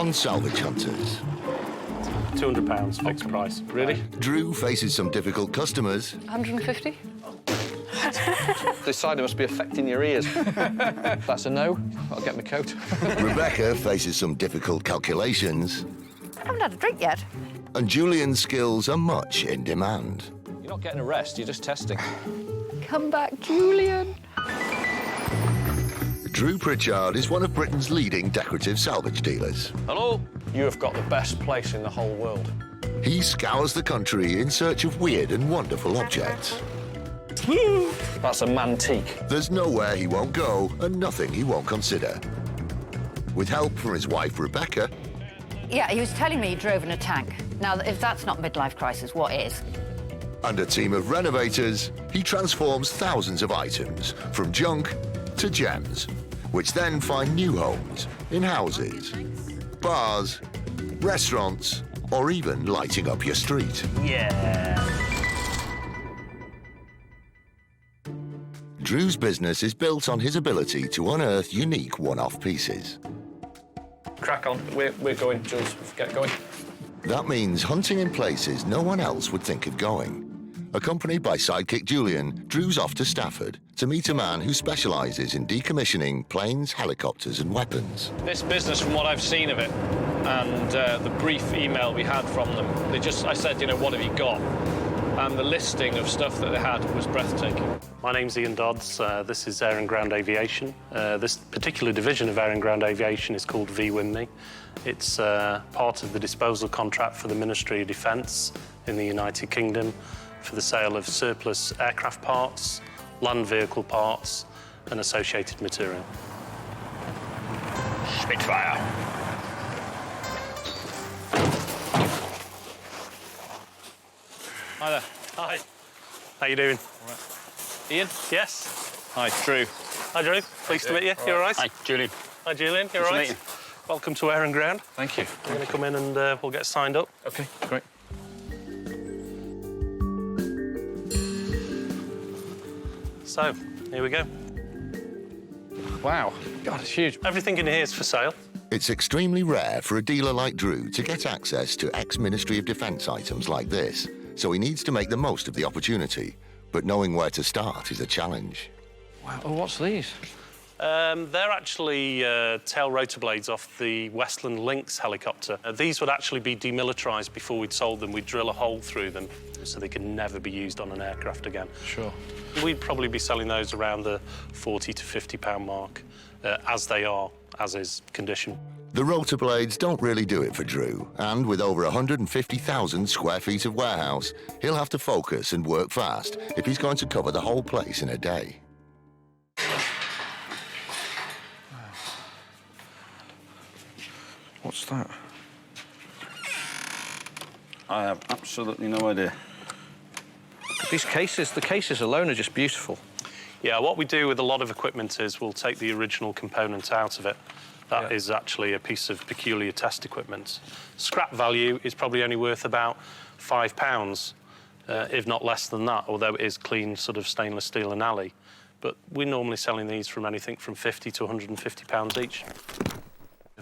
on Salvage Hunters. £200 fixed price. Really? Drew faces some difficult customers. 150? This cider must be affecting your ears. That's a no. I'll get my coat. Rebecca faces some difficult calculations. I haven't had a drink yet. And Julian's skills are much in demand. You're not getting a rest, you're just testing. Come back, Julian. Drew Pritchard is one of Britain's leading decorative salvage dealers. Hello? You have got the best place in the whole world. He scours the country in search of weird and wonderful objects. That's a mantique. There's nowhere he won't go and nothing he won't consider. With help from his wife, Rebecca. Yeah, he was telling me he drove in a tank. Now, if that's not midlife crisis, what is? And a team of renovators, he transforms thousands of items, from junk to gems, which then find new homes in houses, bars, restaurants, or even lighting up your street. Yeah. Drew's business is built on his ability to unearth unique one-off pieces. Crack on. We're going, Jules. Get going. That means hunting in places no one else would think of going. Accompanied by sidekick Julian, Drew's off to Stafford to meet a man who specialises in decommissioning planes, helicopters and weapons. This business, from what I've seen of it, and the brief email we had from them, I said, you know, what have you got? And the listing of stuff that they had was breathtaking. My name's Ian Dodds. This is Air and Ground Aviation. This particular division of Air and Ground Aviation is called VWIMNI. It's part of the disposal contract for the Ministry of Defence in the United Kingdom for the sale of surplus aircraft parts, land vehicle parts and associated material. Spitfire. Hi there. Hi. How you doing? All right. Ian? Yes. Hi, Drew. Hi, Drew. Pleased to meet you. You all right? Hi, Julian. Hi, Julian. You all to right? meet you. Welcome to Air and Ground. Thank you. We're going to come in and we'll get signed up. OK, great. So, here we go. Wow. God, it's huge. Everything in here is for sale. It's extremely rare for a dealer like Drew to get access to ex-Ministry of Defence items like this, so he needs to make the most of the opportunity. But knowing where to start is a challenge. Wow. Oh, what's these? They're actually tail rotor blades off the Westland Lynx helicopter. These would actually be demilitarised before we'd sold them. We'd drill a hole through them so they could never be used on an aircraft again. Sure. We'd probably be selling those around the £40 to £50 mark, as they are, as is condition. The rotor blades don't really do it for Drew, and with over 150,000 square feet of warehouse, he'll have to focus and work fast if he's going to cover the whole place in a day. What's that? I have absolutely no idea. These cases, the cases alone are just beautiful. Yeah, what we do with a lot of equipment is we'll take the original component out of it. That is actually a piece of peculiar test equipment. Scrap value is probably only worth about £5, if not less than that, although it is clean sort of stainless steel and alley. But we're normally selling these from anything from £50 to £150 each.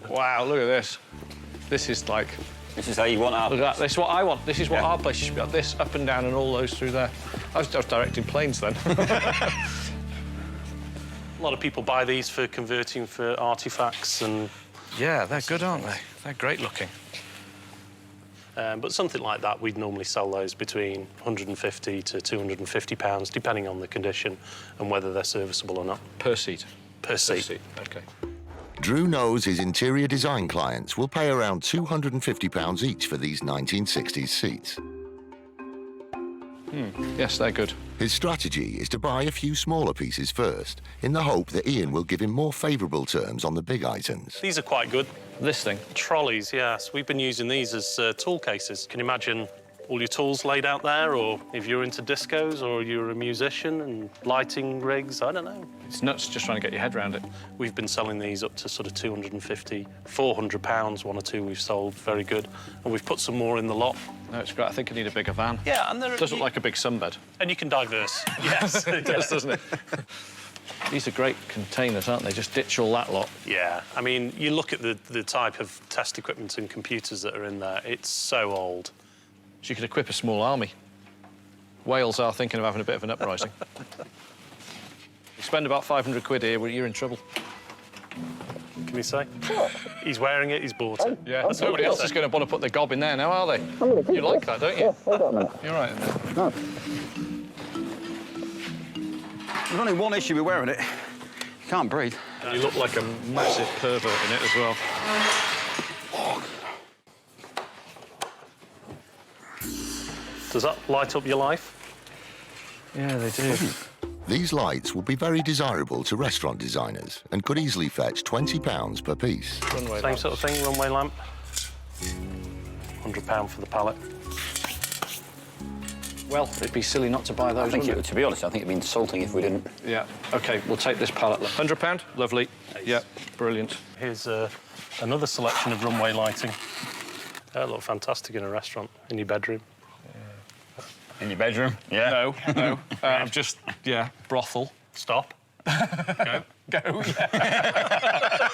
Wow, look at this. This is like... This is how you want our... Look at that. This is what I want. This is what our place should be like. This, up and down, and all those through there. I was directing planes then. A lot of people buy these for converting for artefacts and... Yeah, they're good, aren't they? They're great looking. But something like that, we'd normally sell those between £150 to £250, depending on the condition and whether they're serviceable or not. Per seat? Per seat. OK. Drew knows his interior design clients will pay around £250 each for these 1960s seats. Yes, they're good. His strategy is to buy a few smaller pieces first, in the hope that Ian will give him more favourable terms on the big items. These are quite good. This thing? Trolleys, yes. We've been using these as tool cases. Can you imagine all your tools laid out there, or if you're into discos or you're a musician and lighting rigs, I don't know. It's nuts just trying to get your head around it. We've been selling these up to sort of £250, £400, one or two we've sold, very good. And we've put some more in the lot. No, it's great. I think I need a bigger van. Yeah, and It does look like a big sunbed. And you can diverse. Yes, It does, doesn't it? These are great containers, aren't they? Just ditch all that lot. Yeah, I mean, you look at the type of test equipment and computers that are in there, it's so old. So you could equip a small army. Wales are thinking of having a bit of an uprising. You spend about 500 quid here, well, you're in trouble. Can you say? He's wearing it, he's bought it. Yeah, nobody else is going to want to put their gob in there now, are they? You like that, don't you? Yeah, hold on a minute. You're right. No. There's only one issue with wearing it. You can't breathe. You look like a massive pervert in it as well. Does that light up your life? Yeah, they do. These lights will be very desirable to restaurant designers and could easily fetch £20 per piece. Runway Same lamp. sort of thing, runway lamp. £100 for the pallet. Well, it'd be silly not to buy those, I think, wouldn't it? to be honest, I think it'd be insulting if we didn't. Yeah. OK, we'll take this pallet. £100? Lovely. Yeah, brilliant. Here's another selection of runway lighting. That look fantastic in a restaurant, in your bedroom. In your bedroom? Yeah. No, no. I'm just, yeah, brothel. Stop. Go. Go, yeah.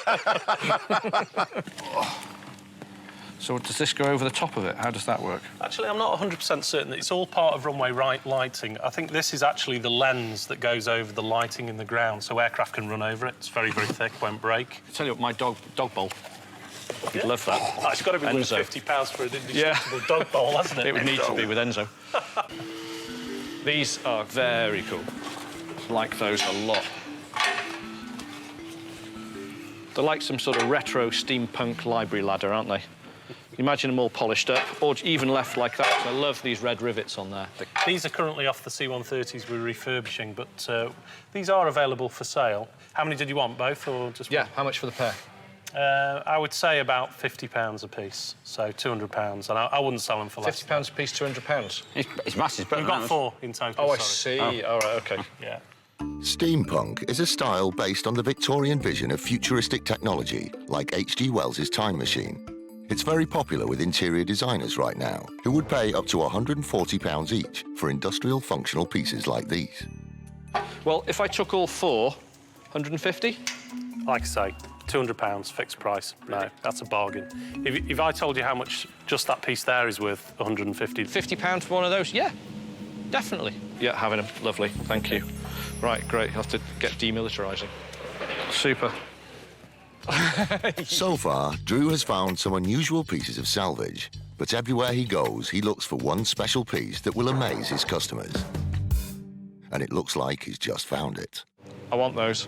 So does this go over the top of it? How does that work? Actually, I'm not 100% certain that it's all part of runway lighting. I think this is actually the lens that goes over the lighting in the ground, so aircraft can run over it. It's very, very thick, won't break. I tell you what, my dog bowl. You'd love that. Oh, it's got to be worth Enzo. £50 for an indestructible dog bowl, hasn't it? It would need to be with Enzo. These are very cool. Like those a lot. They're like some sort of retro steampunk library ladder, aren't they? Imagine them all polished up, or even left like that. I love these red rivets on there. These are currently off the C-130s we're refurbishing, but these are available for sale. How many did you want, both, or just Yeah, one? how much for the pair? I would say about £50 a piece, so £200, and I wouldn't sell them for less. £50 a piece, £200. It's massive. We've got 4 in total. Oh, I sorry. see. All right, OK. Yeah. Steampunk is a style based on the Victorian vision of futuristic technology, like H.G. Wells's Time Machine. It's very popular with interior designers right now, who would pay up to £140 each for industrial functional pieces like these. Well, if I took all 4, 150? Like I say, £200, fixed price. No, that's a bargain. If I told you how much just that piece there is worth, 150. £50 for one of those? Yeah, definitely. Yeah, having them. Lovely. Thank you. Right, great. I'll have to get demilitarising. Super. So far, Drew has found some unusual pieces of salvage, but everywhere he goes, he looks for one special piece that will amaze his customers. And it looks like he's just found it. I want those.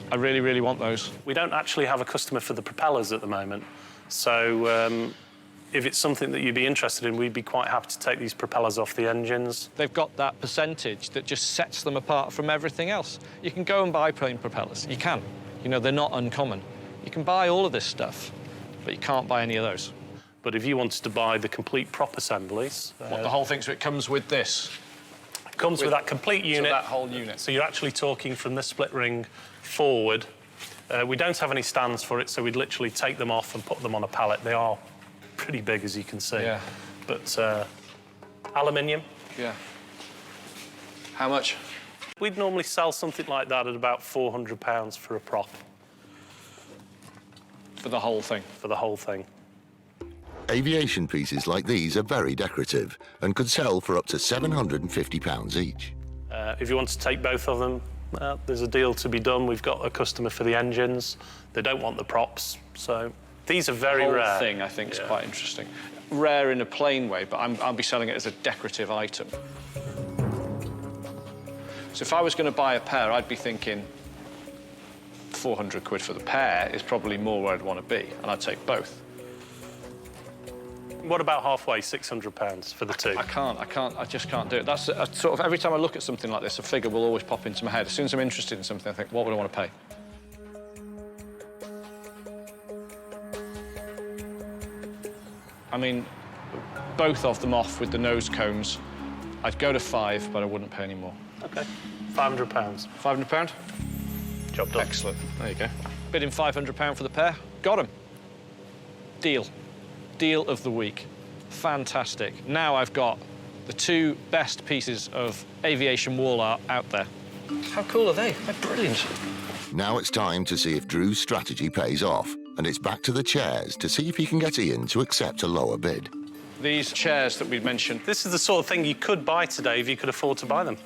I really, really want those. We don't actually have a customer for the propellers at the moment, so if it's something that you'd be interested in, we'd be quite happy to take these propellers off the engines. They've got that percentage that just sets them apart from everything else. You can go and buy plane propellers. You can. You know, they're not uncommon. You can buy all of this stuff, but you can't buy any of those. But if you wanted to buy the complete prop assemblies... What, the whole thing, so it comes with this? It comes with that complete unit. So that whole unit. So you're actually talking from the split ring forward. We don't have any stands for it, so we'd literally take them off and put them on a pallet. They are pretty big, as you can see. Yeah. But aluminium. Yeah. How much? We'd normally sell something like that at about £400 for a prop. For the whole thing? For the whole thing. Aviation pieces like these are very decorative and could sell for up to £750 each. If you want to take both of them, there's a deal to be done. We've got a customer for the engines. They don't want the props, so these are very rare. The whole thing, I think, is quite interesting. Rare in a plain way, but I'll be selling it as a decorative item. So if I was going to buy a pair, I'd be thinking 400 quid for the pair is probably more where I'd want to be, and I'd take both. What about halfway, £600 for the two? I just can't do it. That's sort of, every time I look at something like this, a figure will always pop into my head. As soon as I'm interested in something, I think, what would I want to pay? I mean, both of them off with the nose cones, I'd go to 5, but I wouldn't pay any more. OK, £500. £500? Job done. Excellent. There you go. Bidding £500 for the pair. Got them. Deal. Deal of the week. Fantastic. Now I've got the 2 best pieces of aviation wall art out there. How cool are they? They're brilliant. Now it's time to see if Drew's strategy pays off, and it's back to the chairs to see if he can get Ian to accept a lower bid. These chairs that we mentioned, This is the sort of thing you could buy today if you could afford to buy them.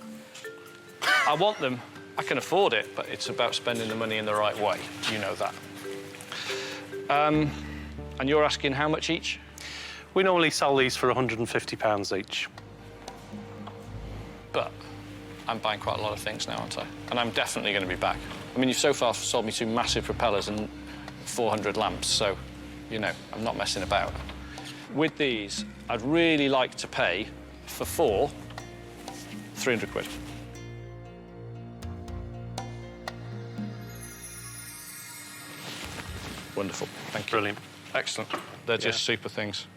I want them. I can afford it, but it's about spending the money in the right way. You know that. And you're asking how much each? We normally sell these for £150 each. But I'm buying quite a lot of things now, aren't I? And I'm definitely going to be back. I mean, you've so far sold me 2 massive propellers and 400 lamps, so, you know, I'm not messing about. With these, I'd really like to pay for 4, 300 quid. Wonderful. Thank you. Brilliant. Excellent. They're just super things.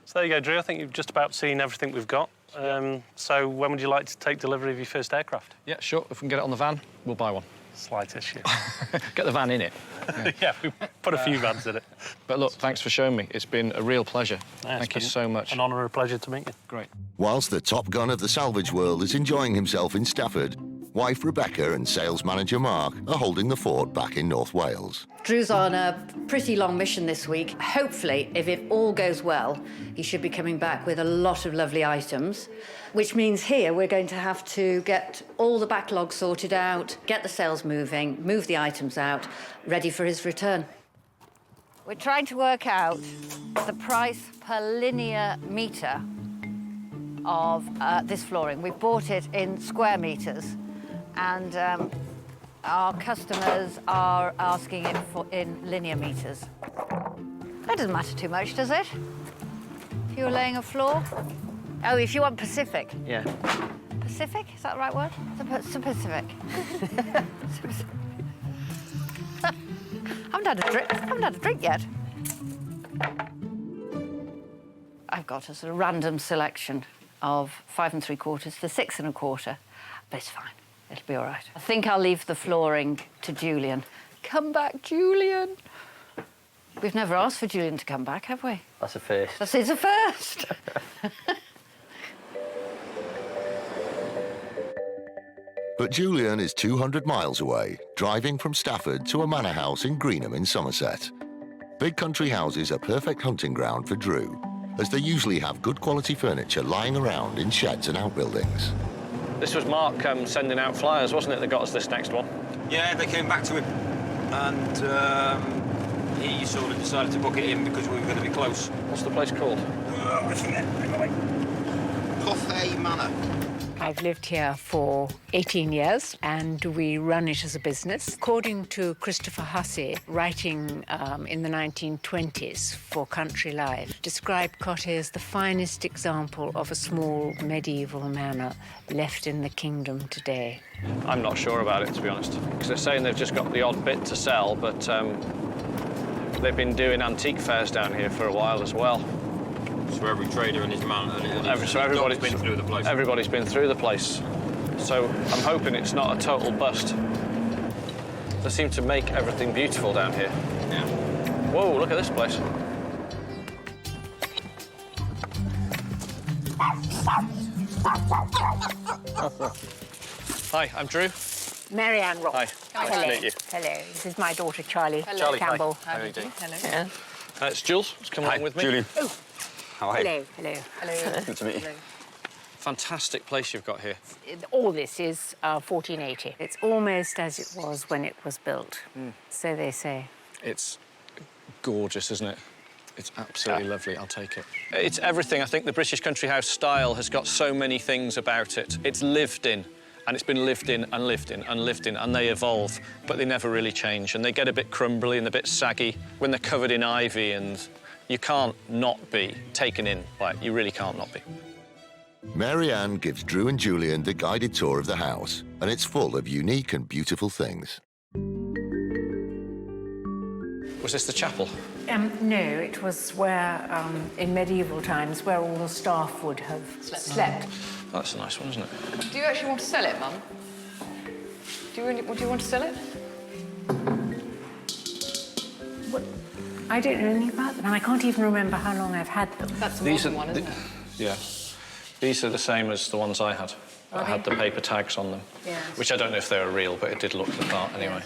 So there you go, Drew. I think you've just about seen everything we've got. So when would you like to take delivery of your first aircraft? Yeah, sure. If we can get it on the van, we'll buy one. Slight issue. Get the van in it. Yeah, we put a few vans in it. But look, thanks for showing me. It's been a real pleasure. Yeah, Thank you so much. An honour and a pleasure to meet you. Great. Whilst the top gun of the salvage world is enjoying himself in Stafford, wife Rebecca and sales manager Mark are holding the fort back in North Wales. Drew's on a pretty long mission this week. Hopefully, if it all goes well, he should be coming back with a lot of lovely items, which means here we're going to have to get all the backlog sorted out, get the sales moving, move the items out, ready for his return. We're trying to work out the price per linear metre of this flooring. We've bought it in square metres, and our customers are asking it in linear metres. That doesn't matter too much, does it? If you were laying a floor? Oh, if you want Pacific. Yeah. Pacific? Is that the right word? It's a Pacific. I haven't had a drink yet. I've got a sort of random selection of 5 3/4 to 6 1/4, but it's fine. It'll be all right. I think I'll leave the flooring to Julian. Come back, Julian. We've never asked for Julian to come back, have we? That's a first. It's a first. But Julian is 200 miles away, driving from Stafford to a manor house in Greenham in Somerset. Big country houses are perfect hunting ground for Drew, as they usually have good quality furniture lying around in sheds and outbuildings. This was Mark sending out flyers, wasn't it, that got us this next one? Yeah, they came back to him, and he sort of decided to book it in because we were going to be close. What's the place called? I forget. Coffey Manor. I've lived here for 18 years and we run it as a business. According to Christopher Hussey, writing in the 1920s for Country Life, described Cottey as the finest example of a small medieval manor left in the kingdom today. I'm not sure about it, to be honest, because they're saying they've just got the odd bit to sell, but they've been doing antique fairs down here for a while as well. So every trader and his man, everybody's been through the place. Everybody's been through the place. So I'm hoping it's not a total bust. They seem to make everything beautiful down here. Yeah. Whoa, look at this place. Hi, I'm Drew. Marianne Ross. Hi, nice to meet you. Hello, this is my daughter Charlie. Charlie, Campbell. hi. How are you doing? Hello. Yeah. It's Jules, who's come along with me. Julian. Oh. How are you? Hello. Hello. Good to meet you. Fantastic place you've got here. All this is 1480. It's almost as it was when it was built, so they say. It's gorgeous, isn't it? It's absolutely lovely. I'll take it. It's everything. I think the British country house style has got so many things about it. It's lived in, and it's been lived in and lived in and lived in, and they evolve, but they never really change. And they get a bit crumbly and a bit saggy when they're covered in ivy, and you can't not be taken in by it. You really can't not be. Marianne gives Drew and Julian the guided tour of the house, and it's full of unique and beautiful things. Was this the chapel? No, it was where, in medieval times, where all the staff would have slept. Oh, that's a nice one, isn't it? Do you actually want to sell it, Mum? Do you want to sell it? What? I don't know anything about them, and I can't even remember how long I've had them. That's the modern one, isn't it? Yeah. These are the same as the ones I had. I had the paper tags on them, which I don't know if they were real, but it did look the part anyway.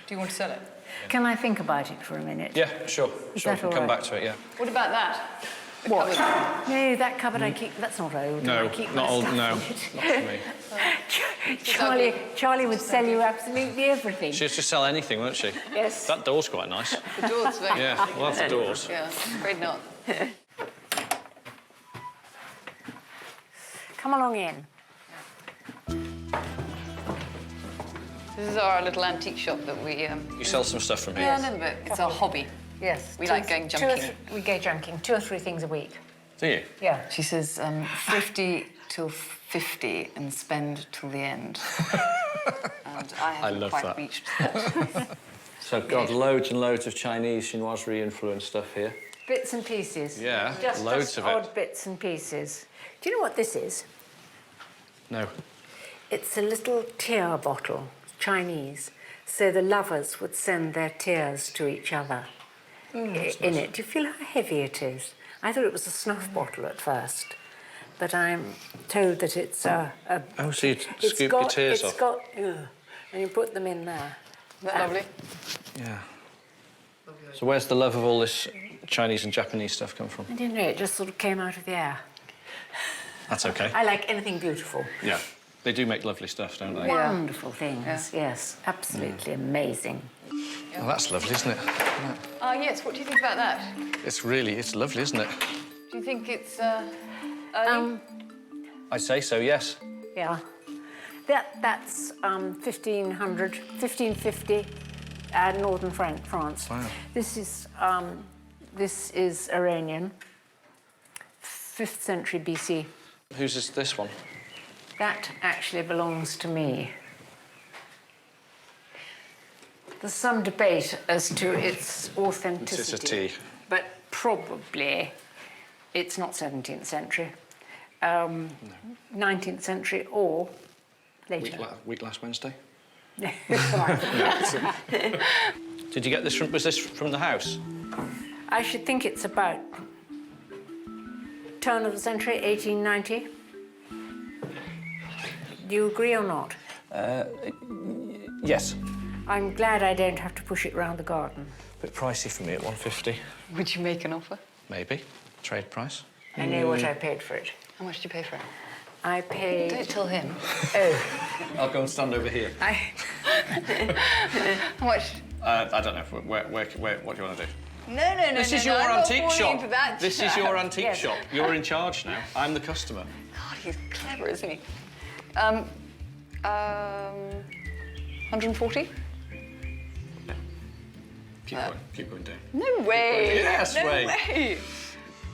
Do you want to sell it? Can I think about it for a minute? Yeah, sure. Is Sure, that we'll all come right? back to it, yeah. What about that? The What? cupboard? No, that cupboard I keep... That's not old. No, I keep not my old, stuff no. in Not it. for me. Charlie would sell you absolutely everything. She used to sell anything, wouldn't she? Yes. That door's quite nice. The door's very... Yeah, we'll have the doors. Yeah, afraid not. Come along in. This is our little antique shop that we... You sell some stuff from here? Yeah, a little bit. It's our hobby. Yes. We like going junking. We go junking 2 or 3 things a week. Do you? Yeah. She says 50 till 50 and spend till the end. And I haven't love quite that. reached that. So, God, loads and loads of Chinese chinoiserie-influenced stuff here. Bits and pieces. Yeah, just loads of it. odd bits and pieces. Do you know what this is? No. It's a little tear bottle, Chinese, so the lovers would send their tears to each other in it. Do you feel how heavy it is? I thought it was a snuff bottle at first, but I'm told that it's a Oh, so you scoop your tears off? It's got, and you put them in there. Isn't that lovely? Yeah. So where's the love of all this Chinese and Japanese stuff come from? I don't know, it just sort of came out of the air. That's okay. I like anything beautiful. Yeah. They do make lovely stuff, don't they? Yeah. Wonderful things, yes. Absolutely amazing. Well, that's lovely, isn't it? Yes, what do you think about that? It's lovely, isn't it? Do you think it's early? I'd say so, yes. Yeah. That's 1550, northern France. Wow. This is Iranian, 5th century BC. Whose is this one? That actually belongs to me. There's some debate as to its authenticity. It's a tea. But probably it's not 17th century, 19th century or later. Week last Wednesday? No. Did you get this from... Was this from the house? I should think it's about turn of the century, 1890. Do you agree or not? Yes. I'm glad I don't have to push it round the garden. Bit pricey for me at 150. Would you make an offer? Maybe. Trade price. I know what I paid for it. How much did you pay for it? I paid... Don't tell him. Oh. I'll go and stand over here. How much? I don't know. What do you want to do? No. This is no, your I'm not antique falling shop. into that This is your antique Yes. shop. You're in charge now. I'm the customer. God, he's clever, isn't he? 140? Keep going down. No way. Yes, no way.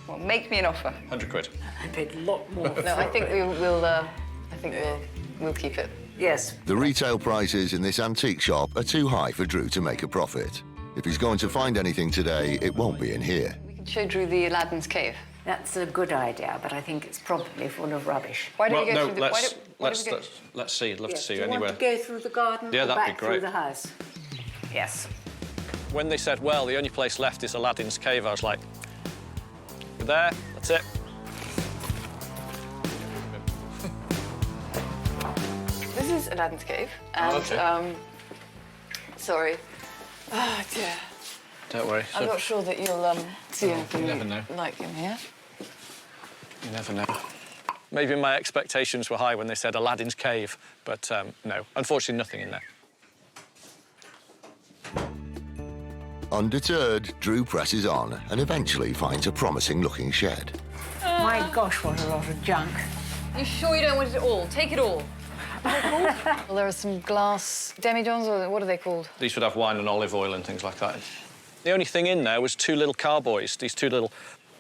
Well, make me an offer. 100 quid. I paid a lot more. No, I think we'll keep it. Yes. The retail prices in this antique shop are too high for Drew to make a profit. If he's going to find anything today, it won't be in here. We can show Drew the Aladdin's cave. That's a good idea, but I think it's probably full of rubbish. Why don't Well, we go no, through the... let's see. I'd love to see Do you you anywhere. want to go through the garden Yeah, or that'd be back great. through the house? Yes. When they said, well, the only place left is Aladdin's cave, I was like, we're there, that's it. This is Aladdin's cave, and, okay. Sorry. Oh, dear. Don't worry. I'm not sure that you'll, see anything you never know. like in here. You never know. Maybe my expectations were high when they said Aladdin's cave, but no, unfortunately nothing in there. Undeterred, Drew presses on and eventually finds a promising-looking shed. My gosh, what a lot of junk. You sure you don't want it all? Take it all. What are they called? Well, there are some glass demijohns, or what are they called? These would have wine and olive oil and things like that. The only thing in there was 2 little carboys, these 2 little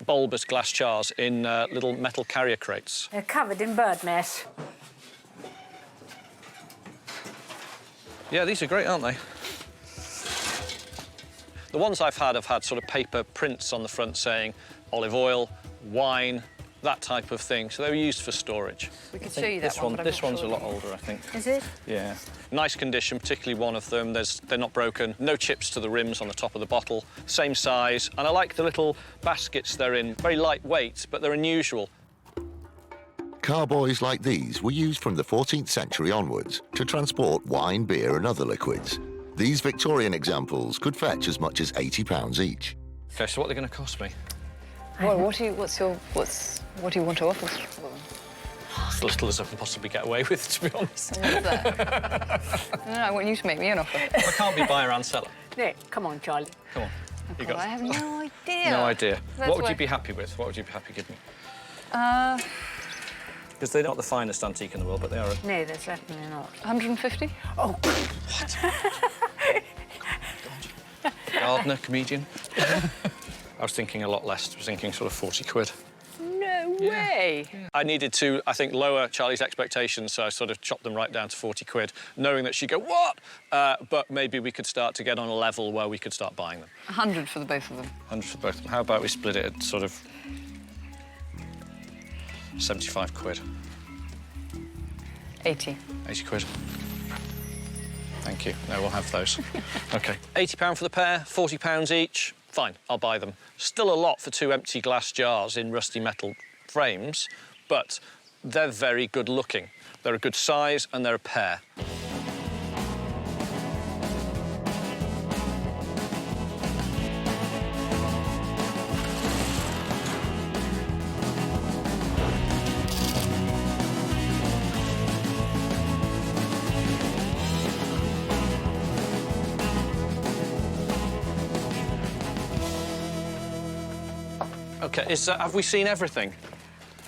bulbous glass jars in little metal carrier crates. They're covered in bird mess. Yeah, these are great, aren't they? The ones I've had have had sort of paper prints on the front saying olive oil, wine, that type of thing. So they were used for storage. We could show you that one, but I'm This not one's sure. a lot older, I think. Is it? Yeah. Nice condition, particularly one of them. They're not broken. No chips to the rims on the top of the bottle. Same size. And I like the little baskets they're in. Very lightweight, but they're unusual. Carboys like these were used from the 14th century onwards to transport wine, beer and other liquids. These Victorian examples could fetch as much as £80 each. OK, so what are they going to cost me? Well, what do you want to offer? As little as I can possibly get away with, to be honest. What's that? No, I want you to make me an offer. I can't be buyer and seller. No, come on, Charlie. Come on. You I have no idea. No idea. That's What would why- you be happy with? What would you be happy giving me? Uh, Because they're not the finest antique in the world, but they are. No, they're certainly not. 150? Oh, What? Gardener, comedian. I was thinking a lot less. I was thinking sort of 40 quid. no way. I needed to, I think, lower Charlie's expectations, so I sort of chopped them right down to 40 quid, knowing that she'd go, what? But maybe we could start to get on a level where we could start buying them. 100 for the both of them. 100 for both of them. How about we split it at sort of 75 quid? 80. 80 quid. Thank you. No, we'll have those. OK. £80 for the pair, £40 each. Fine, I'll buy them. Still a lot for 2 empty glass jars in rusty metal frames, but they're very good looking. They're a good size and they're a pair. OK, have we seen everything?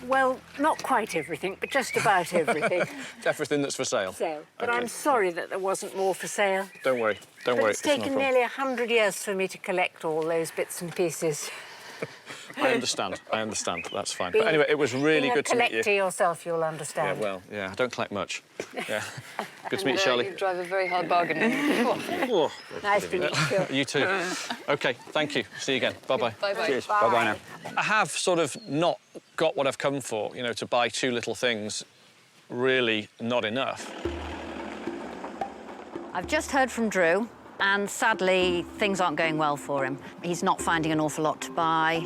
Well, not quite everything, but just about everything. Everything that's for sale? Sale. But OK. I'm sorry that there wasn't more for sale. Don't worry, don't But worry. it's no taken problem. nearly 100 years for me to collect all those bits and pieces. I understand, that's fine. But anyway, it was really good to meet Being a collector you. yourself, you'll Yeah, understand. well, yeah, I don't collect much. Yeah. Good to meet you, Shirley. You drive a very hard bargain. Oh, Nice to meet you. you too. OK, thank you. See you again. Bye-bye. Bye-bye. Cheers. Bye-bye now. I have sort of not got what I've come for, you know, to buy 2 little things, really not enough. I've just heard from Drew, and sadly, things aren't going well for him. He's not finding an awful lot to buy.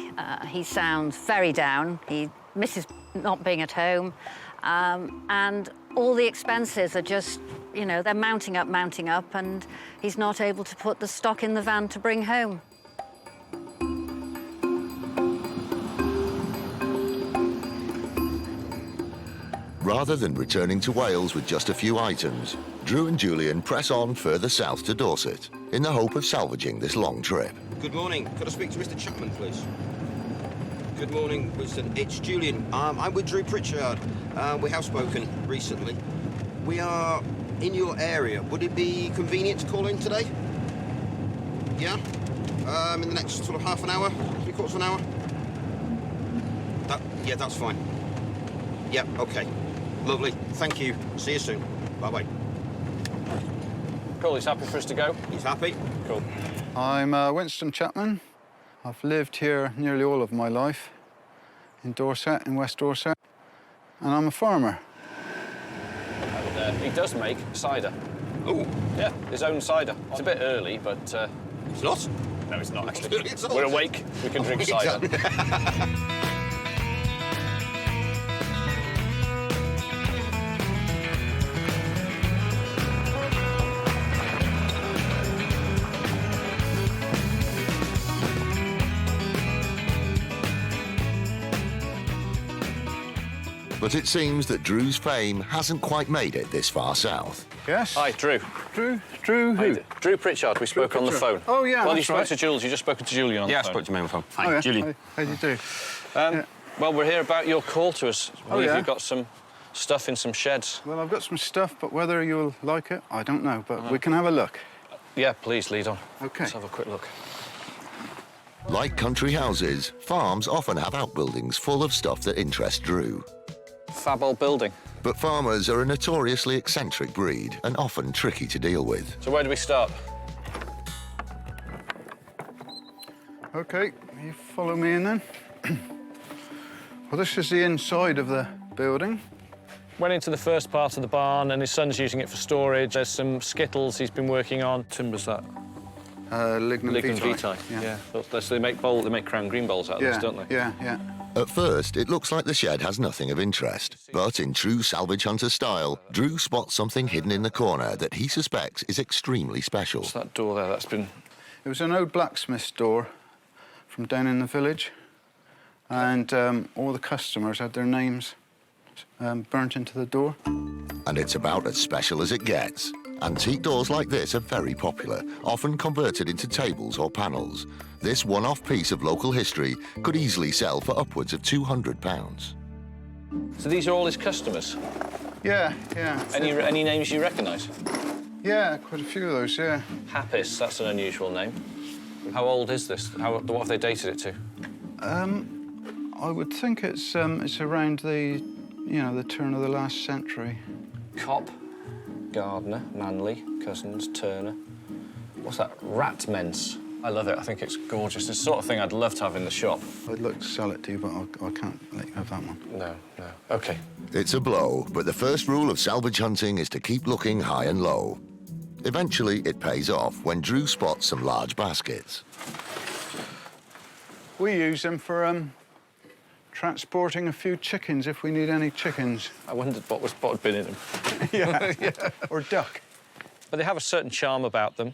He sounds very down. He misses not being at home. And all the expenses are just, you know, they're mounting up, and he's not able to put the stock in the van to bring home. Rather than returning to Wales with just a few items, Drew and Julian press on further south to Dorset in the hope of salvaging this long trip. Good morning. Could I speak to Mr. Chapman, please? Good morning, Winston. It's Julian. I'm with Drew Pritchard. We have spoken recently. We are in your area. Would it be convenient to call in today? Yeah? In the next sort of half an hour, 3/4 of an hour? Yeah, that's fine. Yeah, OK. Lovely. Thank you. See you soon. Bye-bye. Cool, he's happy for us to go? He's happy? Cool. I'm Winston Chapman. I've lived here nearly all of my life, in Dorset, in West Dorset, and I'm a farmer. And he does make cider. Oh. Yeah, his own cider. It's a bit early, but... It's not? No, it's not, actually. It's not. We're awake, we can drink cider. But it seems that Drew's fame hasn't quite made it this far south. Yes? Hi, Drew. Drew who? Drew Pritchard, we spoke on the phone. Pritchard. Oh, yeah, Well, you that's spoke right. to Jules, you just spoken to Julian on the Yeah, I phone. spoke to him on the phone. Hi, Oh, yeah. Julian. How do you do? Well, we're here about your call to us. I believe yeah? you've got some stuff in some sheds. Well, I've got some stuff, but whether you'll like it, I don't know. But we can have a look. Yeah, please, lead on. OK. Let's have a quick look. Like country houses, farms often have outbuildings full of stuff that interests Drew. Fab old building. But farmers are a notoriously eccentric breed and often tricky to deal with. So where do we start? OK, you follow me in then. Well, this is the inside of the building. Went into the first part of the barn and his son's using it for storage. There's some skittles he's been working on. Timber's that? Lignum vitae. Yeah. So they make crown green bowls out of this, don't they? Yeah, yeah. At first, it looks like the shed has nothing of interest. But in true salvage hunter style, Drew spots something hidden in the corner that he suspects is extremely special. What's that door there? That's been... It was an old blacksmith's door from down in the village. And all the customers had their names burnt into the door. And it's about as special as it gets. Antique doors like this are very popular, often converted into tables or panels. This one-off piece of local history could easily sell for upwards of £200. So these are all his customers? Yeah, yeah. Any names you recognise? Yeah, quite a few of those, yeah. Happis, that's an unusual name. How old is this? What have they dated it to? I would think it's around the, the turn of the last century. Cop, Gardner, Manley, Cousins, Turner. What's that? Ratments. I love it. I think it's gorgeous. It's the sort of thing I'd love to have in the shop. I'd look to sell it to you, but I can't let you have that one. No. OK. It's a blow, but the first rule of salvage hunting is to keep looking high and low. Eventually, it pays off when Drew spots some large baskets. We use them for transporting a few chickens if we need any chickens. I wondered what had been in them. yeah. Or duck. But they have a certain charm about them.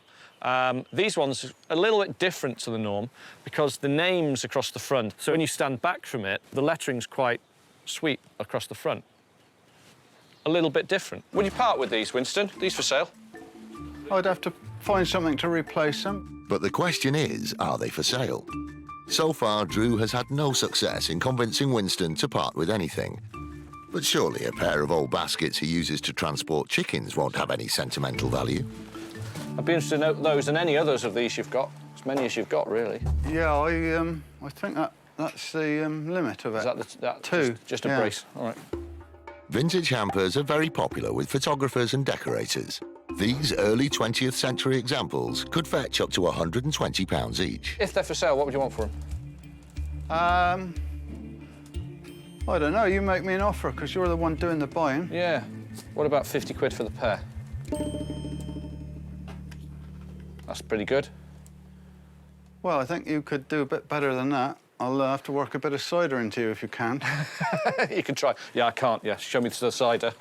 These ones are a little bit different to the norm because the name's across the front. So when you stand back from it, the lettering's quite sweet across the front. A little bit different. Would you part with these, Winston? These for sale? I'd have to find something to replace them. But the question is, are they for sale? So far, Drew has had no success in convincing Winston to part with anything. But surely a pair of old baskets he uses to transport chickens won't have any sentimental value. I'd be interested to know those and any others of these you've got. As many as you've got, really. Yeah, I think that's the limit of it. Is that two? Just a brace. All right. Vintage hampers are very popular with photographers and decorators. These early 20th century examples could fetch up to £120 each. If they're for sale, what would you want for them? I don't know. You make me an offer, because you're the one doing the buying. Yeah. What about 50 quid for the pair? That's pretty good. Well, I think you could do a bit better than that. I'll have to work a bit of cider into you if you can. You can try. Yeah, I can't. Yeah, show me the cider.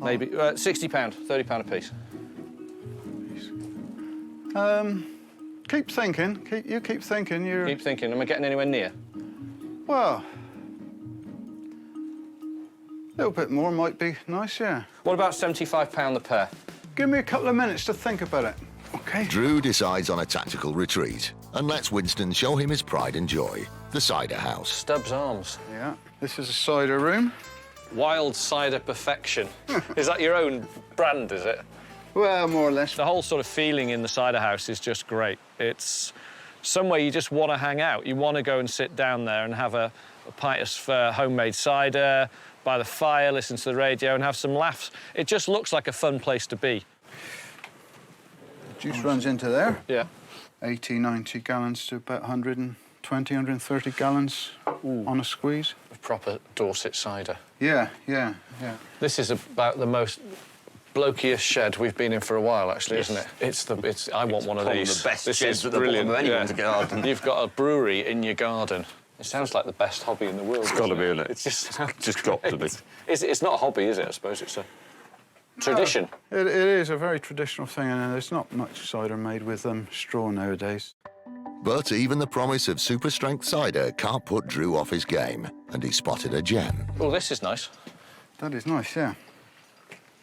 Maybe £60, £30 a piece. Keep thinking. Keep thinking. Keep thinking. Am I getting anywhere near? Well, a little bit more might be nice, yeah. What about £75 a pair? Give me a couple of minutes to think about it. OK. Drew decides on a tactical retreat and lets Winston show him his pride and joy, the cider house. Stubbs Arms. Yeah. This is a cider room. Wild cider perfection. Is that your own brand, is it? Well, more or less. The whole sort of feeling in the cider house is just great. It's somewhere you just want to hang out. You want to go and sit down there and have a pint of homemade cider, by the fire, listen to the radio and have some laughs. It just looks like a fun place to be. Juice runs into there. Yeah. 80, 90 gallons to about 120, 130 gallons on a squeeze. Proper Dorset cider. Yeah. This is about the most blokiest shed we've been in for a while, actually, isn't it? I want one of these. The best this sheds is at the brilliant. bottom of anyone's garden. You've got a brewery in your garden. It sounds like the best hobby in the world. It's got to be, isn't it? It's just got to be. It's not a hobby, is it? I suppose it's a tradition. No, it is a very traditional thing, and there's not much cider made with straw nowadays. But even the promise of super-strength cider can't put Drew off his game, and he spotted a gem. Oh, this is nice. That is nice, yeah.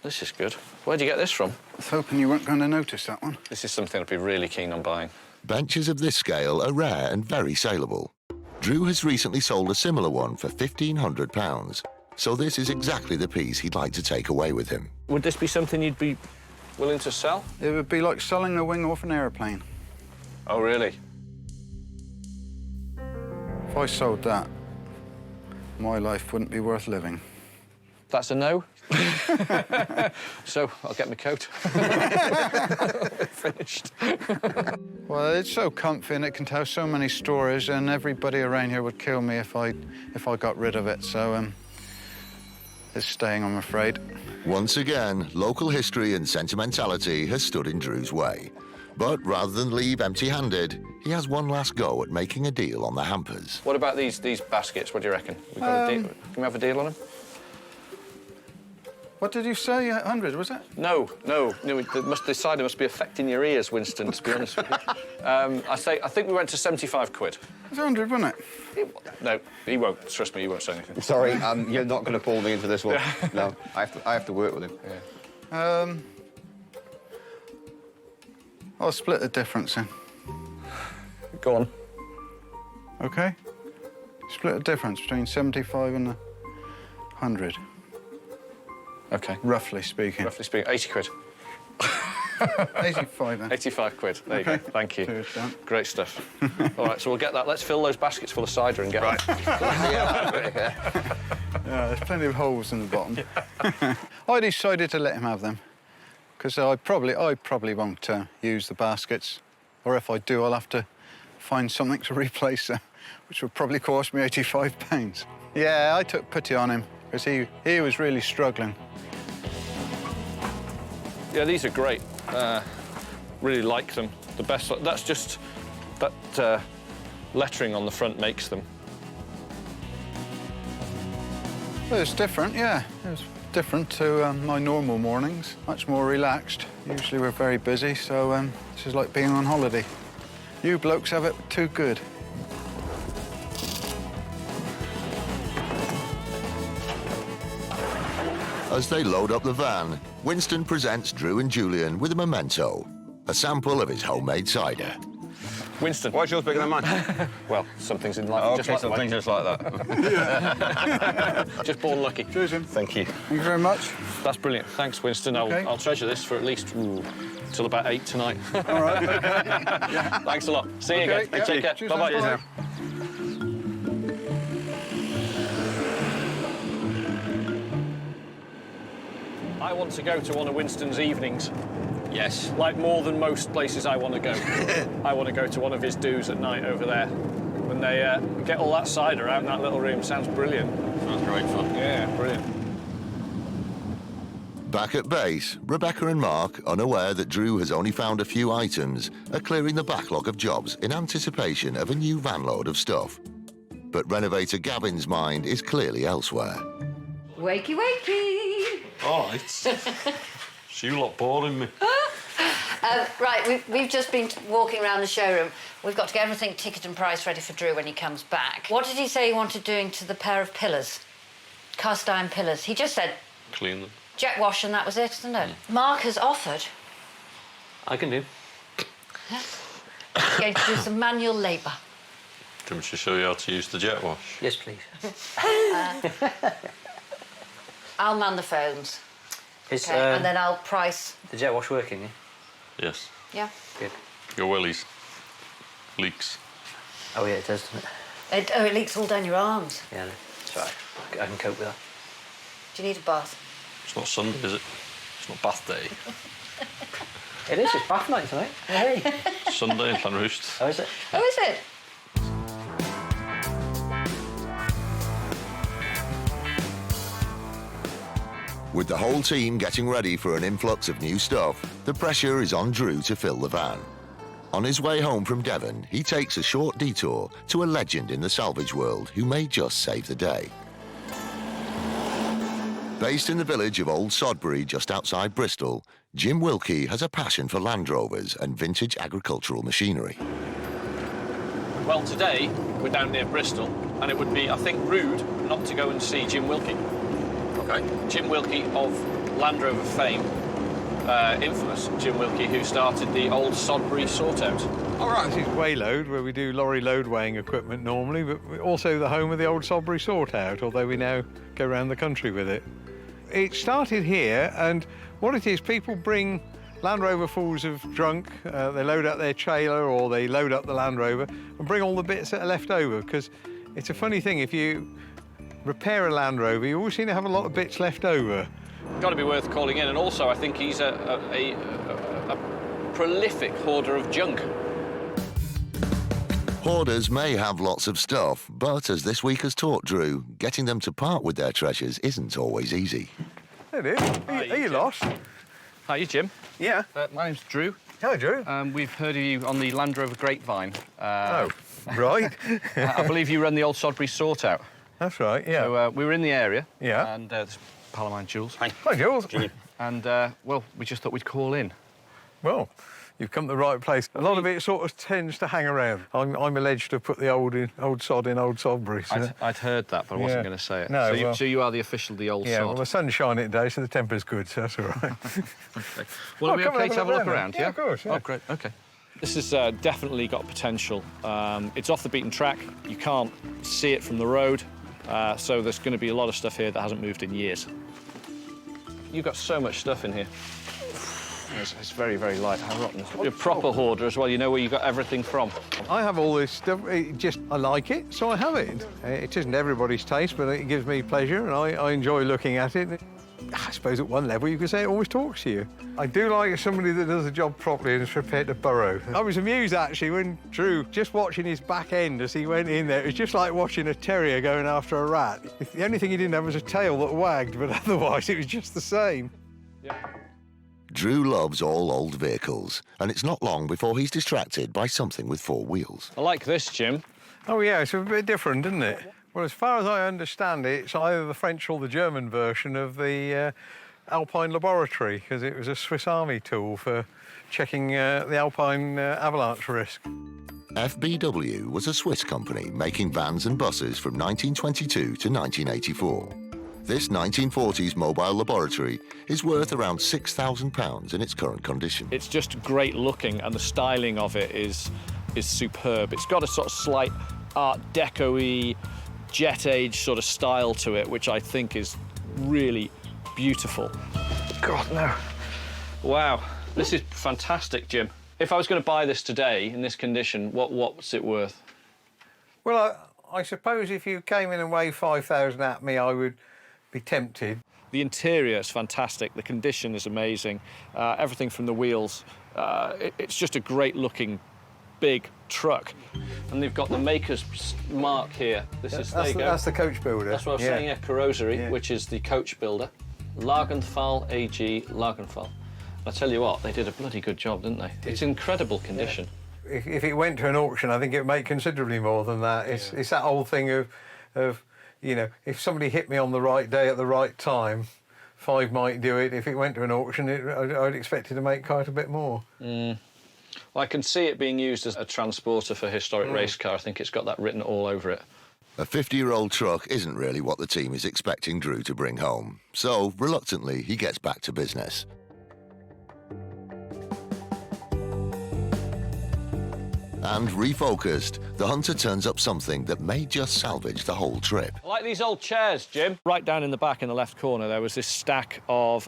This is good. Where'd you get this from? I was hoping you weren't going to notice that one. This is something I'd be really keen on buying. Benches of this scale are rare and very saleable. Drew has recently sold a similar one for £1,500, so this is exactly the piece he'd like to take away with him. Would this be something you'd be willing to sell? It would be like selling the wing off an airplane. Oh, really? If I sold that, my life wouldn't be worth living. That's a no? So, I'll get my coat. Finished. Well, it's so comfy and it can tell so many stories, and everybody around here would kill me if I got rid of it. So it's staying, I'm afraid. Once again, local history and sentimentality has stood in Drew's way. But rather than leave empty-handed, he has one last go at making a deal on the hampers. What about these baskets? What do you reckon? We've got a deal. Can we have a deal on them? What did you say? 100, was it? No. The cider must be affecting your ears, Winston, to be honest with you. I think we went to 75 quid. It's 100, wasn't it? No, he won't. Trust me, he won't say anything. Sorry, you're not going to pull me into this one. No, I have to work with him. Yeah. I'll split the difference then. Go on. OK? Split the difference between 75 and 100. OK. Roughly speaking. Roughly speaking, 80 quid. 85 then. 85 quid. There you go. Thank you. Cheers, Dan. Great stuff. All right, so we'll get that. Let's fill those baskets full of cider and get on. Yeah, there's plenty of holes in the bottom. I decided to let him have them because I probably won't use the baskets, or if I do, I'll have to find something to replace them, which would probably cost me £85. Yeah, I took pity on him because he was really struggling. Yeah, these are great. Really like them. The best. That's just that lettering on the front makes them. Well, it's different, yeah. It's different to my normal mornings. Much more relaxed. Usually we're very busy, so this is like being on holiday. You blokes have it too good. As they load up the van, Winston presents Drew and Julian with a memento, a sample of his homemade cider. Winston. Why's yours bigger than mine? Well, some things in life Oh, are okay, just like something just like that. Just born lucky. Cheers, Jim. Thank you. Thank you very much. That's brilliant. Thanks, Winston. Okay. I'll treasure this for at least till about 8 tonight. All right, OK. Yeah. Thanks a lot. See you again. Yeah. Take care. Cheers, Bye-bye. bye. I want to go to one of Winston's evenings. Yes. Like more than most places I want to go. I want to go to one of his do's at night over there. When they get all that cider out in that little room. Sounds brilliant. Sounds great fun. Yeah, brilliant. Back at base, Rebecca and Mark, unaware that Drew has only found a few items, are clearing the backlog of jobs in anticipation of a new van load of stuff. But renovator Gavin's mind is clearly elsewhere. Wakey, wakey! All right. So you lot boring me. Right, we've just been walking around the showroom. We've got to get everything ticket and price ready for Drew when he comes back. What did he say he wanted doing to the pair of pillars? Cast iron pillars. He just said Clean them. jet wash and that was it, isn't it? Mark has offered. I can do. He's going to do some manual labour. Do you want me to show you how to use the jet wash? Yes, please. I'll man the phones. Is and then I'll price. the jet wash working? Yeah? Yes. Yeah. Good. Your wellies. Leaks. Oh yeah, it does, doesn't it? It leaks all down your arms. Yeah, it's right. I can cope with that. Do you need a bath? It's not Sunday, is it? It's not bath day. It is. It's bath night tonight. Hey. Sunday in Llanrwst. Oh, is it? Oh, is it? With the whole team getting ready for an influx of new stuff, the pressure is on Drew to fill the van. On his way home from Devon, he takes a short detour to a legend in the salvage world who may just save the day. Based in the village of Old Sodbury, just outside Bristol, Jim Wilke has a passion for Land Rovers and vintage agricultural machinery. Well, today we're down near Bristol, and it would be, I think, rude not to go and see Jim Wilke. Okay. Jim Wilke of Land Rover fame, infamous Jim Wilke, who started the Old Sodbury sort-out. All right. This is Wayload, where we do lorry load weighing equipment normally, but we're also the home of the Old Sodbury sort-out, although we now go around the country with it. It started here, and what it is, people bring Land Rover fulls of junk, they load up their trailer or they load up the Land Rover and bring all the bits that are left over, because it's a funny thing, if you repair a Land Rover, you always seem to have a lot of bits left over. Got to be worth calling in, and also I think he's a prolific hoarder of junk. Hoarders may have lots of stuff, but as this week has taught Drew, getting them to part with their treasures isn't always easy. It is. Are you lost? Hi, you Jim? Yeah. My name's Drew. Hello, Drew. We've heard of you on the Land Rover Grapevine. Oh, right. I believe you run the old Sodbury sort out. That's right, yeah. So we were in the area. Yeah. And this pal of mine, Jules. Hi, Jules. And, well, we just thought we'd call in. Well, you've come to the right place. A lot of it sort of tends to hang around. I'm alleged to have put the old sod in Old Sodbury. So. I'd heard that, but I wasn't going to say it. No, so you are the official, the old sod. Yeah, well, the sun's shining today, so the temper's good, so that's all right. Okay. Well, are we okay to have a look around, yeah? Yeah, of course, yeah. Oh, great, OK. This has definitely got potential. It's off the beaten track. You can't see it from the road, so there's going to be a lot of stuff here that hasn't moved in years. You've got so much stuff in here. It's very, very light. How rotten. You're a proper hoarder as well. You know where you got everything from. I have all this stuff. I like it, so I have it. It isn't everybody's taste, but it gives me pleasure, and I enjoy looking at it. I suppose at one level you could say it always talks to you. I do like somebody that does the job properly and is prepared to burrow. I was amused, actually, when Drew, just watching his back end as he went in there, it was just like watching a terrier going after a rat. The only thing he didn't have was a tail that wagged, but otherwise it was just the same. Yeah. Drew loves all old vehicles, and it's not long before he's distracted by something with 4 wheels. I like this, Jim. Oh, yeah, it's a bit different, isn't it? Well, as far as I understand it, it's either the French or the German version of the Alpine laboratory, because it was a Swiss Army tool for checking the Alpine avalanche risk. FBW was a Swiss company making vans and buses from 1922 to 1984. This 1940s mobile laboratory is worth around £6,000 in its current condition. It's just great looking, and the styling of it is superb. It's got a sort of slight Art Deco-y, jet age sort of style to it, which I think is really beautiful. God, no. Wow, this is fantastic, Jim. If I was going to buy this today in this condition, what's it worth? Well, I suppose if you came in and weighed 5,000 at me, I would be tempted. The interior is fantastic. The condition is amazing. Everything from the wheels. It's just a great-looking, big truck. And they've got the maker's mark here. That's the coach builder. That's what I was saying, yeah. Carrosserie, which is the coach builder. Lagenthal AG Lagenthal. I tell you what, they did a bloody good job, didn't they? It's incredible condition. Yeah. If it went to an auction, I think it would make considerably more than that. It's that old thing of, you know, if somebody hit me on the right day at the right time, 5 might do it. If it went to an auction, I'd expect it to make quite a bit more. Well, I can see it being used as a transporter for historic race car. I think it's got that written all over it. A 50-year-old truck isn't really what the team is expecting Drew to bring home, so reluctantly he gets back to business. And refocused, the hunter turns up something that may just salvage the whole trip. I like these old chairs, Jim. Right down in the back in the left corner, there was this stack of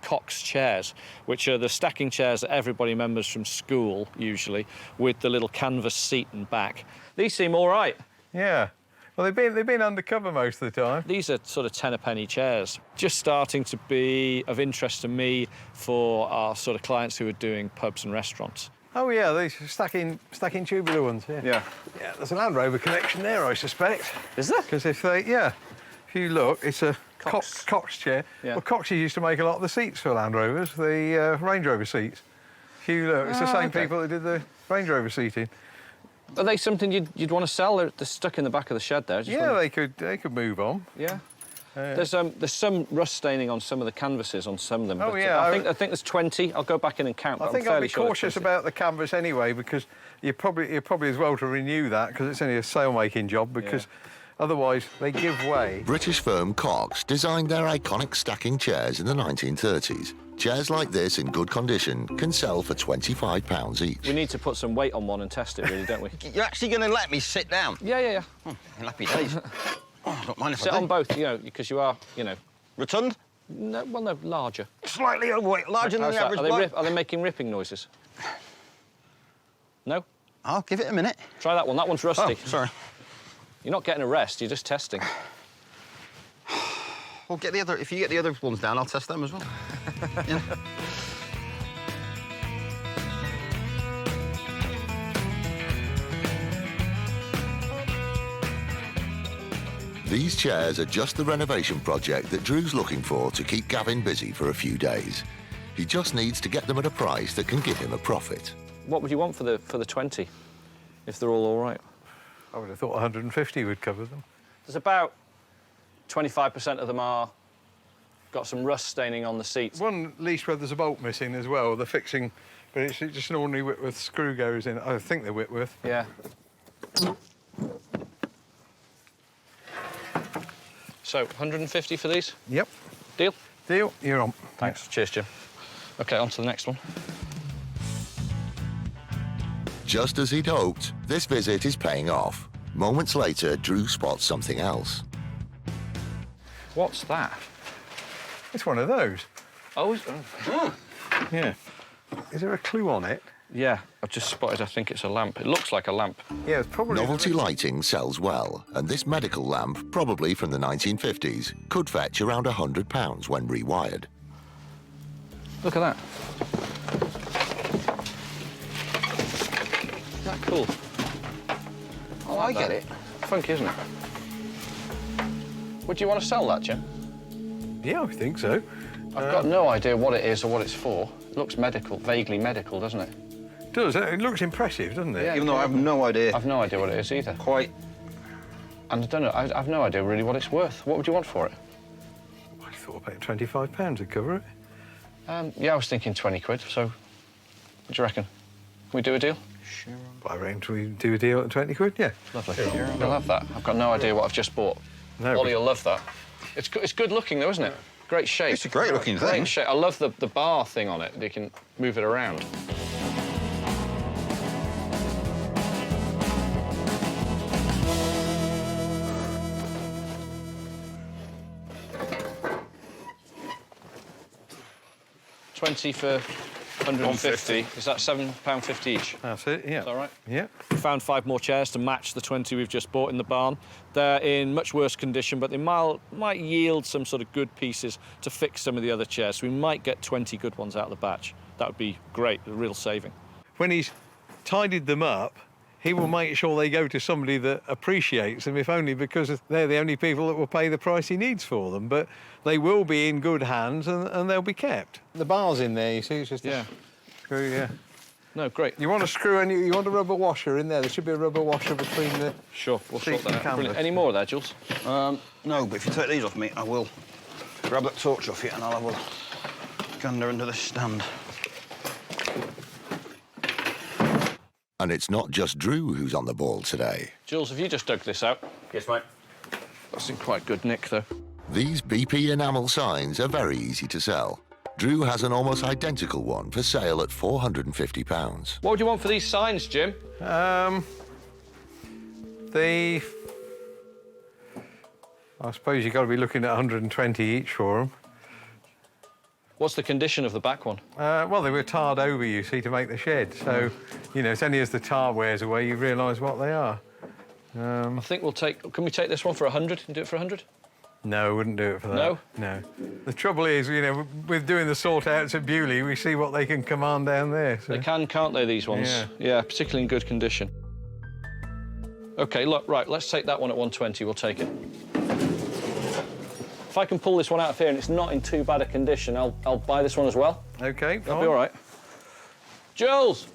Cox chairs, which are the stacking chairs that everybody remembers from school, usually, with the little canvas seat and back. These seem all right. Yeah. Well, they've been undercover most of the time. These are sort of tenner-penny chairs. Just starting to be of interest to me for our sort of clients who are doing pubs and restaurants. Oh, yeah, these stacking tubular ones, yeah. Yeah, there's a Land Rover connection there, I suspect. Is there? Because if you look, it's a Cox chair. Yeah. Well, Coxes used to make a lot of the seats for Land Rovers, the Range Rover seats. If you look, it's the same people that did the Range Rover seating. Are they something you'd want to sell? They're stuck in the back of the shed there. They could move on. Yeah. There's some rust staining on some of the canvases on some of them. Oh, but, yeah. I think there's 20. I'll go back in and count. I think I'd be cautious about the canvas anyway, because you're probably as well to renew that, because it's only a sail-making job, because otherwise they give way. British firm Cox designed their iconic stacking chairs in the 1930s. Chairs like this in good condition can sell for £25 each. We need to put some weight on one and test it, really, don't we? You're actually going to let me sit down? Yeah. Happy days. I don't mind if sit I do. on both, because you are, Rotund? No, well, no, larger. Slightly overweight, larger than the average bloke. Are they making ripping noises? No? I'll give it a minute. Try that one. That one's rusty. Oh, sorry. You're not getting a rest, you're just testing. Well, get the other. If you get the other ones down, I'll test them as well. Yeah. These chairs are just the renovation project that Drew's looking for to keep Gavin busy for a few days. He just needs to get them at a price that can give him a profit. What would you want for the 20, if they're all right? I would have thought 150 would cover them. There's about 25% of them are got some rust staining on the seats. One least where there's a bolt missing as well. The fixing, but it's just an ordinary Whitworth screw goes in. I think they're Whitworth. Yeah. So, 150 for these? Yep. Deal? Deal. You're on. Thanks. Cheers, Jim. OK, on to the next one. Just as he'd hoped, this visit is paying off. Moments later, Drew spots something else. What's that? It's one of those. Oh, Yeah. Is there a clue on it? Yeah, I've just spotted, I think it's a lamp. It looks like a lamp. Yeah, it's probably... Novelty lighting sells well, and this medical lamp, probably from the 1950s, could fetch around £100 when rewired. Look at that. Isn't that cool? Oh, I get it. Funky, isn't it? Would you want to sell that, Jim? Yeah, I think so. I've got no idea what it is or what it's for. It looks medical, vaguely medical, doesn't it? It does. It looks impressive, doesn't it? Yeah, Even though I have no idea. I've no idea what it is either. Quite. And I don't know, I've no idea really what it's worth. What would you want for it? I thought about £25 would cover it. Yeah, I was thinking 20 quid, so what do you reckon? Can we do a deal? Sure. I reckon we do a deal at 20 quid, yeah. Lovely. I'll have that. I've got no idea what I've just bought. No, Ollie will love that. It's good looking, though, isn't it? Great shape. It's a great looking thing. Great shape. I love the bar thing on it. You can move it around. £20 for 150. Is that £7.50 each? That's it, yeah. Is that right? Yeah. We found 5 more chairs to match the 20 we've just bought in the barn. They're in much worse condition, but they might yield some sort of good pieces to fix some of the other chairs. So we might get 20 good ones out of the batch. That would be great, a real saving. When he's tidied them up, he will make sure they go to somebody that appreciates them, if only because they're the only people that will pay the price he needs for them. But they will be in good hands and they'll be kept. The bar's in there, you see, it's just a screw, yeah. No, great. You want a screw and you want a rubber washer in there. There should be a rubber washer between the... Sure, we'll sort that out. canvas. Brilliant. Any more there, Jules? No, but if you take these off me, I will grab that torch off you and I'll have a gander under the stand. And it's not just Drew who's on the ball today. Jules, have you just dug this out? Yes, mate. That's in quite good nick, though. These BP enamel signs are very easy to sell. Drew has an almost identical one for sale at £450. What would you want for these signs, Jim? I suppose you've got to be looking at 120 each for them. What's the condition of the back one? Well, they were tarred over, you see, to make the shed. So, you know, it's only as the tar wears away you realise what they are. I think we'll take... Can we take this one for 100 and do it for 100? No, wouldn't do it for that. No? No. The trouble is, you know, with doing the sort-outs at Bewley, we see what they can command down there. So. They can, can't they, these ones? Yeah. Yeah, particularly in good condition. OK, look, right, let's take that one at 120. We'll take it. If I can pull this one out of here and it's not in too bad a condition, I'll buy this one as well. OK, That'll be all right. Jules!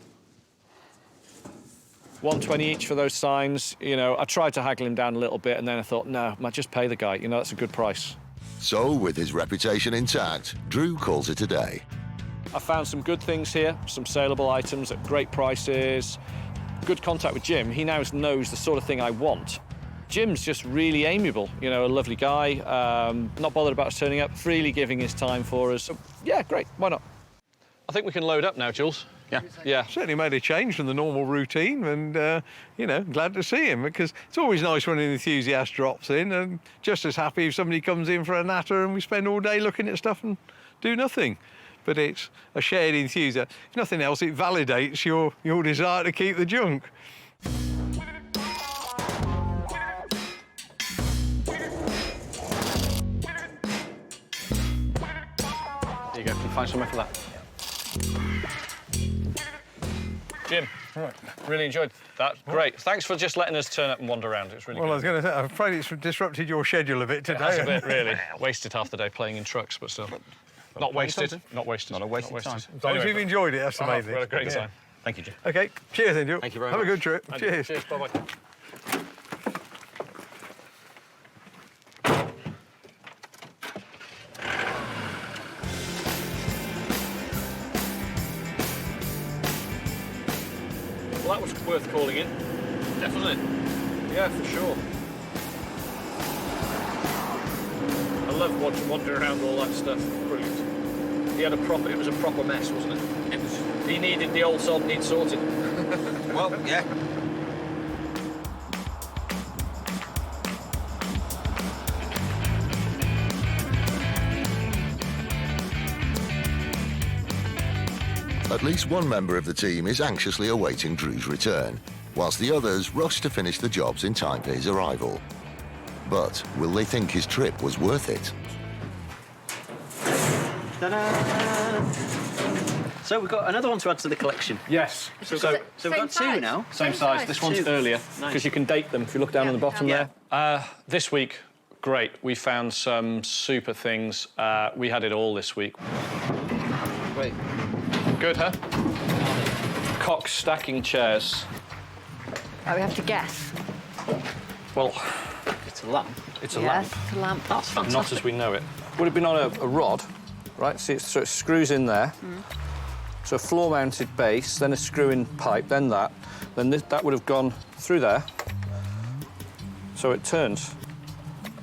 120 each for those signs. You know, I tried to haggle him down a little bit and then I thought, no, I might just pay the guy. You know, that's a good price. So, with his reputation intact, Drew calls it a day. I found some good things here, some saleable items at great prices. Good contact with Jim. He now knows the sort of thing I want. Jim's just really amiable, you know, a lovely guy, not bothered about us turning up, freely giving his time for us. So, yeah, great, why not? I think we can load up now, Jules. Yeah. Yeah. Certainly made a change from the normal routine and, you know, glad to see him because it's always nice when an enthusiast drops in and just as happy if somebody comes in for a natter and we spend all day looking at stuff and do nothing. But it's a shared enthusiasm. If nothing else, it validates your desire to keep the junk. find somewhere for that. Jim, Right. really enjoyed that. Great. Thanks for just letting us turn up and wander around. It's really Well, good. I was going to say, I'm afraid it's disrupted your schedule a bit today. It has a bit, really. Wasted half the day playing in trucks, but still. Not wasted. Not wasted. Not a waste of time. As long as you've enjoyed it, that's amazing. We had a great Yeah. time. Thank you, Jim. OK, cheers, Angel. Thank you very Have much. a good trip. And Cheers. Cheers, bye-bye. Well, that was worth calling in. Definitely. Yeah, for sure. I love wandering around all that stuff. Brilliant. It was a proper mess, wasn't it? He needed the old sod he'd sorted. Well, yeah. At least one member of the team is anxiously awaiting Drew's return, whilst the others rush to finish the jobs in time for his arrival. But will they think his trip was worth it? Ta-da! So we've got another one to add to the collection. Yes. So we've got two now. Same size. This one's Two. earlier, Nice. because you can date them if you look down on the bottom Yeah. there. This week, great. We found some super things. We had it all this week. Great. Good, huh? Cock stacking chairs. Oh, we have to guess. Well, It's a lamp. it's a Yes, lamp. it's a lamp. That's fantastic. Not as we know it. Would have been on a rod, right? See, so it screws in there. So a floor-mounted base, then a screw-in pipe, then that. Then that would have gone through there. So it turns.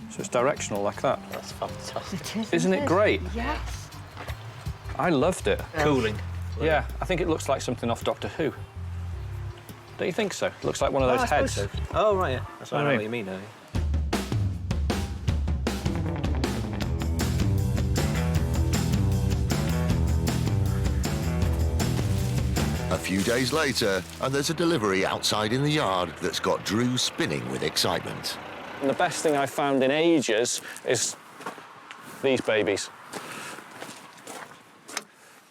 So it's directional like that. That's fantastic. It is, Isn't it great? Yes. I loved it. Cooling. Yeah, I think it looks like something off Doctor Who. Don't you think so? It looks like one of those I heads. suppose so. Oh, right, yeah. That's what I know Right. what you mean now. A few days later, and there's a delivery outside in the yard that's got Drew spinning with excitement. And the best thing I've found in ages is these babies.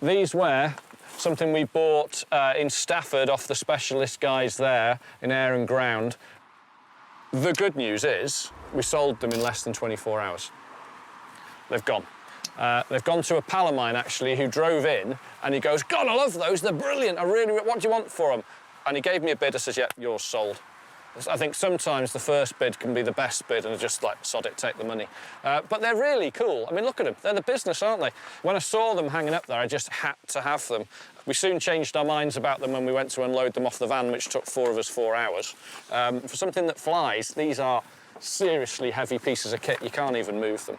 These were something we bought in Stafford off the specialist guys there in Air and Ground. The good news is we sold them in less than 24 hours. They've gone. They've gone to a pal of mine, actually, who drove in, and he goes, God, I love those, they're brilliant, what do you want for them? And he gave me a bid, I says, yeah, yours sold. I think sometimes the first bid can be the best bid, and just like, sod it, take the money. But they're really cool. I mean, look at them, they're the business, aren't they? When I saw them hanging up there, I just had to have them. We soon changed our minds about them when we went to unload them off the van, which took 4 of us 4 hours. For something that flies, these are seriously heavy pieces of kit, you can't even move them.